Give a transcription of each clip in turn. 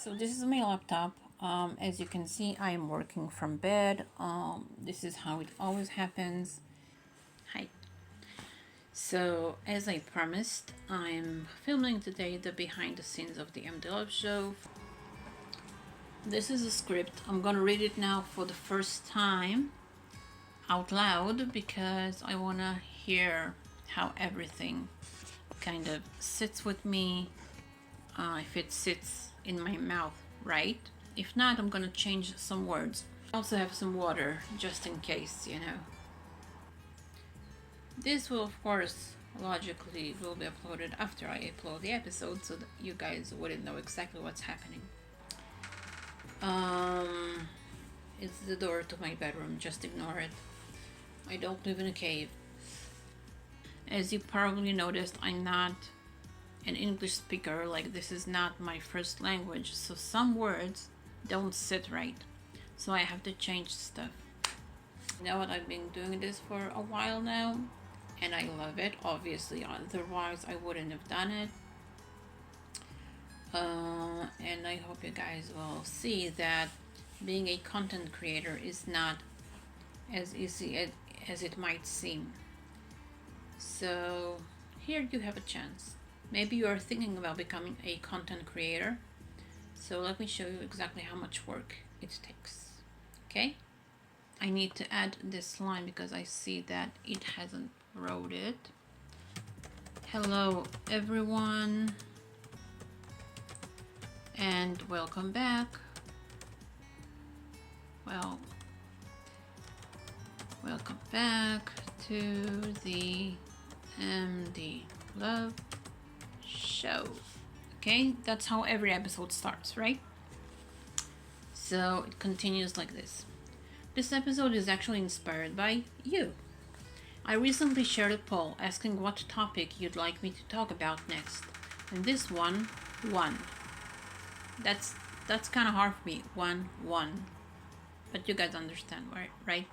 So this is my laptop. As you can see, I am working from bed. This is how it always happens. Hi. So as I promised, I'm filming today the behind the scenes of the TMDLS show. This is a script. I'm gonna read it now for the first time out loud because I wanna hear how everything kind of sits with me, if it sits in my mouth right. If not, I'm gonna change some words. I also have some water just in case, you know. This will of course logically will be uploaded after I upload the episode so that you guys wouldn't know exactly what's happening. It's the door to my bedroom, just ignore it. I don't live in a cave. As you probably noticed, I'm not an English speaker, like this is not my first language, so some words don't sit right, so I have to change stuff. You know what, I've been doing this for a while now and I love it, obviously, otherwise I wouldn't have done it. And I hope you guys will see that being a content creator is not as easy as it might seem. So here you have a chance. Maybe you are thinking about becoming a content creator. So let me show you exactly how much work it takes. Okay? I need to add this line because I see that it hasn't wrote it. Hello everyone and welcome back. Well, welcome back to the TMDLS show. Okay, that's how every episode starts, right? So it continues like this. This episode is actually inspired by you. I recently shared a poll asking what topic you'd like me to talk about next, and this one won. That's kind of hard for me. Won, but you guys understand, right?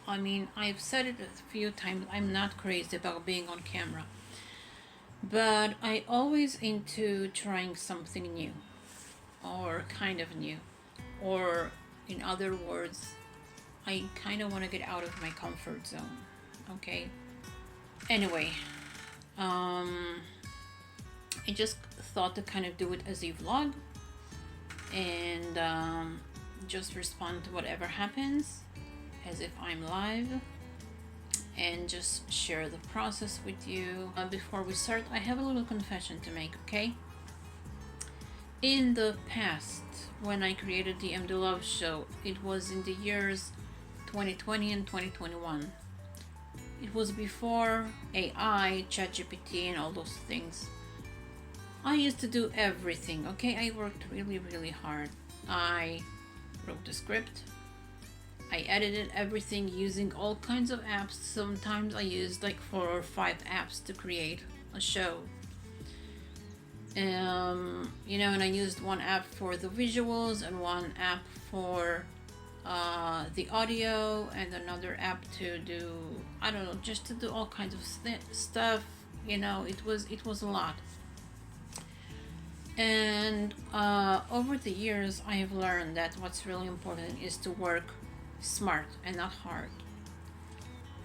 I mean, I've said it a few times. I'm not crazy about being on camera. But I always into trying something new, or kind of new, or in other words, I kind of want to get out of my comfort zone. Okay. Anyway, I just thought to kind of do it as a vlog and just respond to whatever happens as if I'm live. And just share the process with you. Before we start, I have a little confession to make, okay? In the past, when I created the TMDLS show, it was in the years 2020 and 2021. It was before AI, ChatGPT, and all those things. I used to do everything, okay? I worked really, really hard. I wrote the script. I edited everything using all kinds of apps. Sometimes I used like 4 or 5 apps to create a show. You know, and I used one app for the visuals and one app for the audio and another app to do, I don't know, just to do all kinds of stuff. You know, it was a lot. And over the years, I have learned that what's really important is to work smart and not hard.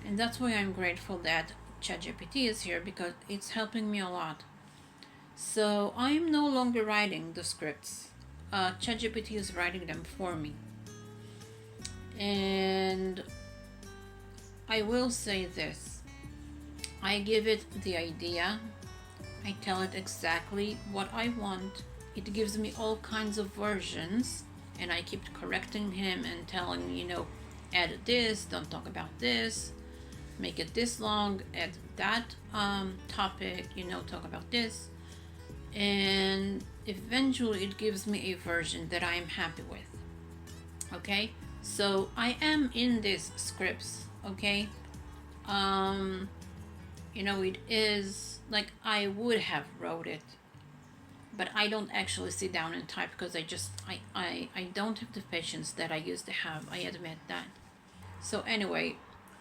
And that's why I'm grateful that ChatGPT is here, because it's helping me a lot. So I'm no longer writing the scripts. ChatGPT is writing them for me. And I will say this. I give it the idea. I tell it exactly what I want. It gives me all kinds of versions. And I keep correcting him and telling, you know, add this, don't talk about this, make it this long, add that topic, you know, talk about this. And eventually it gives me a version that I am happy with. Okay, so I am in these scripts, okay? You know, it is like I would have wrote it, but I don't actually sit down and type because I don't have the patience that I used to have. I admit that. So anyway,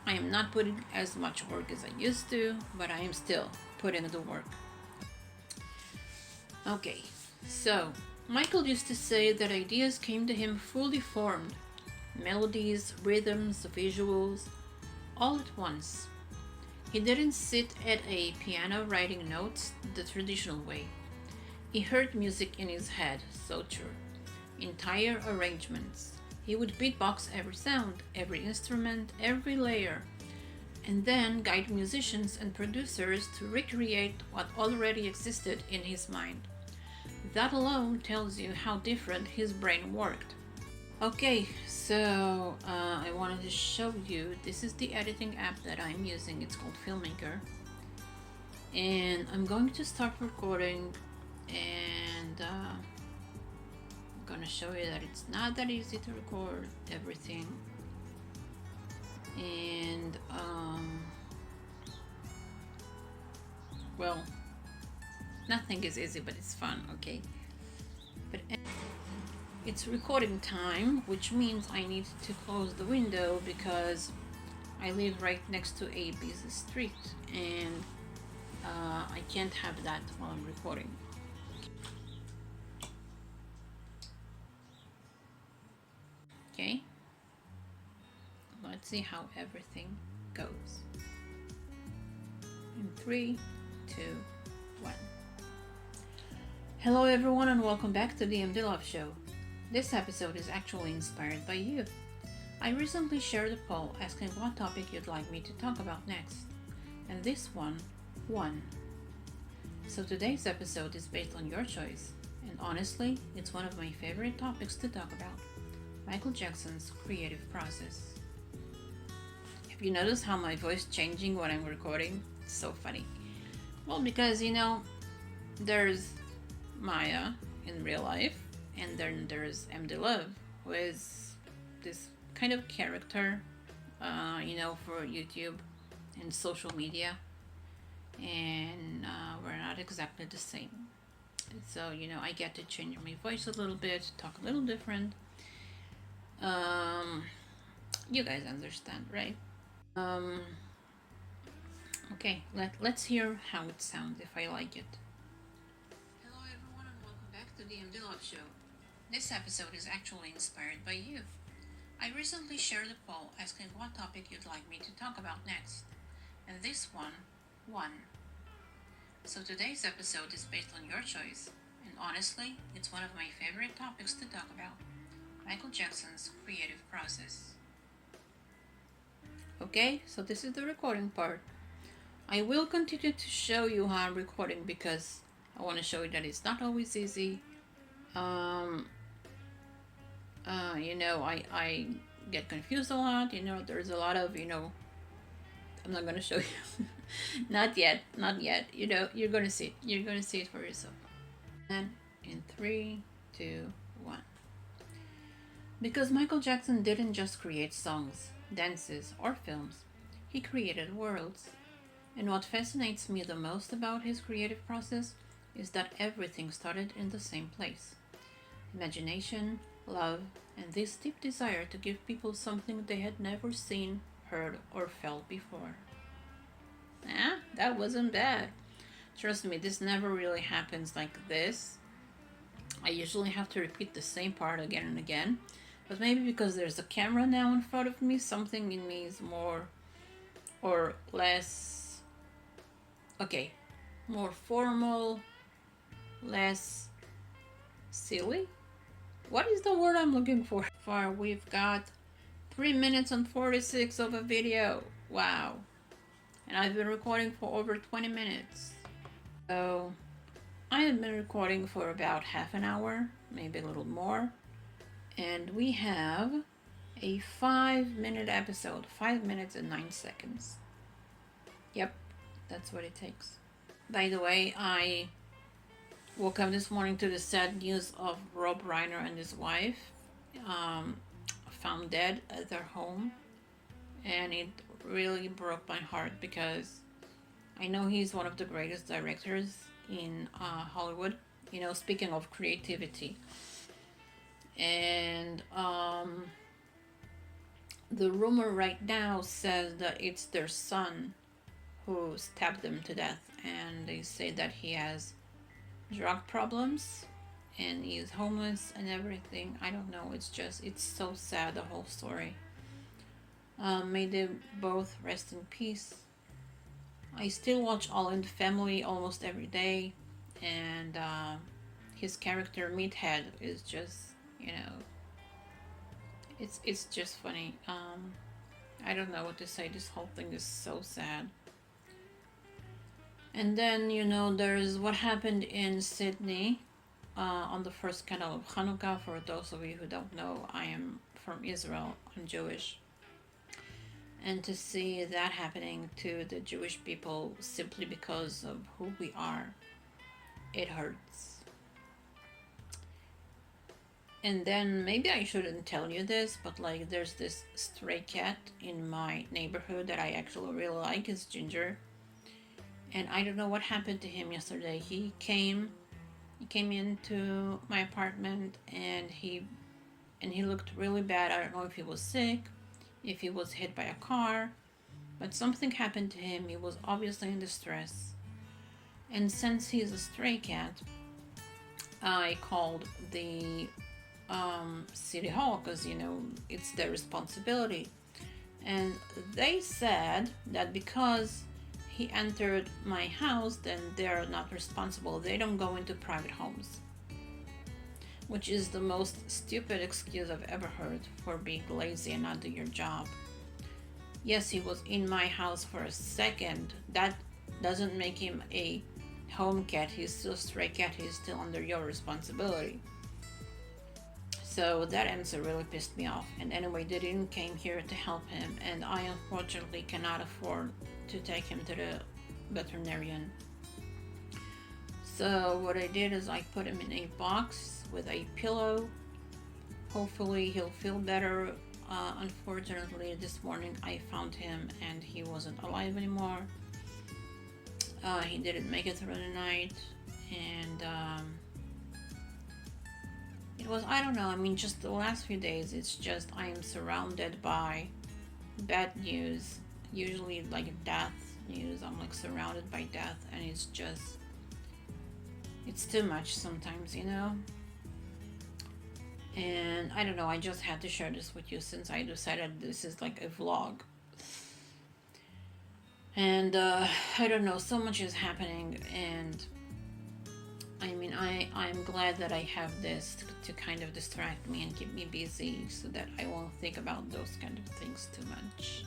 I am not putting as much work as I used to, but I am still putting the work. Okay, so Michael used to say that ideas came to him fully formed, melodies, rhythms, visuals, all at once. He didn't sit at a piano writing notes the traditional way. He heard music in his head, so true. Entire arrangements. He would beatbox every sound, every instrument, every layer, and then guide musicians and producers to recreate what already existed in his mind. That alone tells you how different his brain worked. Okay, so I wanted to show you, this is the editing app that I'm using. It's called Filmmaker. And I'm going to start recording, and I'm gonna show you that it's not that easy to record everything. And well, nothing is easy, but it's fun, okay? But it's recording time, which means I need to close the window because I live right next to a busy street, and I can't have that while I'm recording. Okay, let's see how everything goes. In 3, 2, 1. Hello everyone, and welcome back to the TMDLS show. This episode is actually inspired by you. I recently shared a poll asking what topic you'd like me to talk about next, and this one won. So today's episode is based on your choice, and honestly, it's one of my favorite topics to talk about: Michael Jackson's creative process. Have you noticed how my voice changing when I'm recording? It's so funny. Well, because there's Maya in real life, and then there's MD Love, who is this kind of character, for YouTube and social media, and we're not exactly the same. So, I get to change my voice a little bit, talk a little different. You guys understand, right? Okay, let's hear how it sounds, if I like it. Hello everyone, and welcome back to the TMDLS show. This episode is actually inspired by you. I recently shared a poll asking what topic you'd like me to talk about next, and this one won. So today's episode is based on your choice, and honestly, it's one of my favorite topics to talk about: Michael Jackson's creative process. Okay, so this is the recording part. I will continue to show you how I'm recording because I want to show you that it's not always easy. I get confused a lot. There's a lot of, I'm not going to show you. Not yet. You're going to see it. You're going to see it for yourself. And in 3, 2, 1. Because Michael Jackson didn't just create songs, dances, or films. He created worlds. And what fascinates me the most about his creative process is that everything started in the same place: imagination, love, and this deep desire to give people something they had never seen, heard, or felt before. That wasn't bad. Trust me, this never really happens like this. I usually have to repeat the same part again and again, but maybe because there's a camera now in front of me, something in me is more or less, more formal, less silly. What is the word I'm looking for? We've got 3 minutes and 46 of a video. Wow. And I've been recording for over 20 minutes. So I have been recording for about half an hour, maybe a little more. And we have a 5-minute episode, 5 minutes and 9 seconds. Yep, that's what it takes. By the way, I woke up this morning to the sad news of Rob Reiner and his wife found dead at their home, and it really broke my heart because I know he's one of the greatest directors in Hollywood. Speaking of creativity, and the rumor right now says that it's their son who stabbed them to death, and they say that he has drug problems, and he's homeless and everything. I don't know. It's so sad, the whole story. May they both rest in peace. I still watch All in the Family almost every day, and his character Meathead is just, it's just funny. I don't know what to say. This whole thing is so sad. And then, there's what happened in Sydney on the first candle of Hanukkah. For those of you who don't know, I am from Israel. I'm Jewish. And to see that happening to the Jewish people simply because of who we are, it hurts. And then maybe I shouldn't tell you this, but like there's this stray cat in my neighborhood that I actually really like. It's Ginger. And I don't know what happened to him yesterday. He came into my apartment and he looked really bad. I don't know if he was sick, if he was hit by a car, but something happened to him. He was obviously in distress. And since he's a stray cat, I called the city hall because it's their responsibility. And they said that because he entered my house, then they're not responsible. They don't go into private homes, which is the most stupid excuse I've ever heard for being lazy and not do your job. Yes, he was in my house for a second. That doesn't make him a home cat. He's still a stray cat. He's still under your responsibility. So that answer really pissed me off. And anyway, they didn't came here to help him, and I unfortunately cannot afford to take him to the veterinarian. So what I did is I put him in a box with a pillow. Hopefully he'll feel better. Unfortunately, this morning I found him and he wasn't alive anymore. He didn't make it through the night, and it was, I don't know, I mean, just the last few days, it's just I am surrounded by bad news, usually like death news. I'm like surrounded by death, and it's too much sometimes, and I don't know, I just had to share this with you since I decided this is like a vlog. And I don't know, so much is happening, and I mean, I'm glad that I have this to kind of distract me and keep me busy so that I won't think about those kind of things too much.